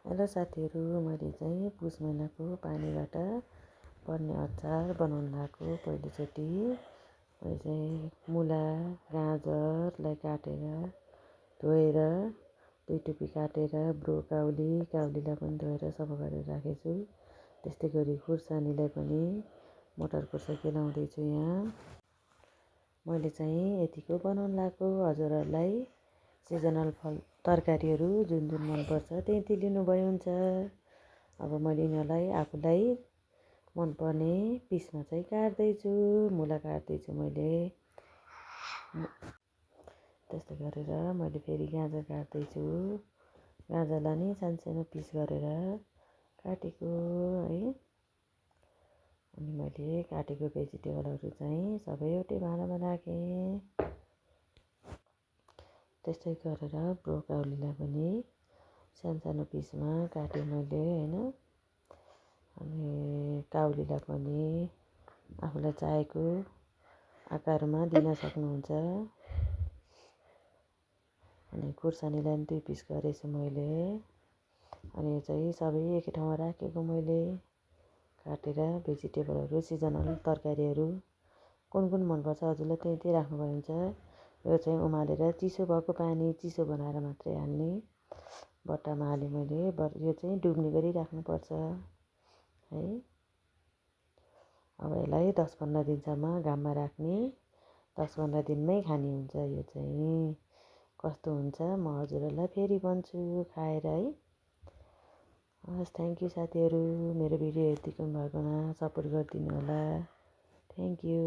Hello साथीहरू, मैले चाहिँ पुस महिनाको पानीबाट बन्ने अचार बनाउनु भएको पहिलोचोटि। मैले चाहिँ मुला गाजरलाई काटेर धोएर 2 टुपी काटेर काउलीलाई पनि धोएर सफा गरेर राखेको छु। त्यस्तै गरी खुर्सानीलाई पनि मटरको केलाउँदैछु यहाँ। मैले चाहिँ यतिको बनाउनु लाग्यो। हजुरहरूलाई सिजनल तरकारीहरू जुन मनपर्छ त्यति लिनुभयो हुन्छ। अब मैले यिनीहरूलाई आफूलाई मनपर्ने पिसमा चाहिँ काट्दैछु। मुला काट्दैछु मैले। त्यस्तै गरेर मैले फेरि गाजर काट्दैछु। गाजरलाई नि सानो पिस गरेर काटेको है। अनि मैले काटेको भेजिटेबलहरू चाहिँ सबै एउटै भाँडामा राखेँ। त्यस्तै गरेर ब्रोकाउलीलाई पनि सानो पिसमा काटेँ मैले होइन। अनि काउलीलाई पनि आफूलाई चाहेको आकारमा दिन सक्नुहुन्छ। अनि खुर्सानीलाई पनि 2 पिस गरेछु मैले। अनि यो चाहिँ सबै एकै ठाउँमा राखेको मैले काटेर। भेजिटेबलहरू सिजनल तरकारीहरू कुन मनपर्छ हजुरलाई त्यही राख्नुभयो हुन्छ। यो चाहिँ उमालेर चिसो भएको पानी चिसो बनाएर मात्रै हाल्ने। बट्टामा हालेँ मैले। यो चाहिँ डुब्ने गरी राख्नुपर्छ है। अब यसलाई 10-15 दिनसम्म घाममा राख्ने। 10-15 दिनमै खाने हुन्छ। यो चाहिँ कस्तो हुन्छ म हजुरहरूलाई फेरि भन्छु खाएर है। हस्, थ्याङ्क यू साथीहरू। मेरो भिडियो हेरिदिनु भएकोमा सपोर्ट गरिदिनु होला। Thank you.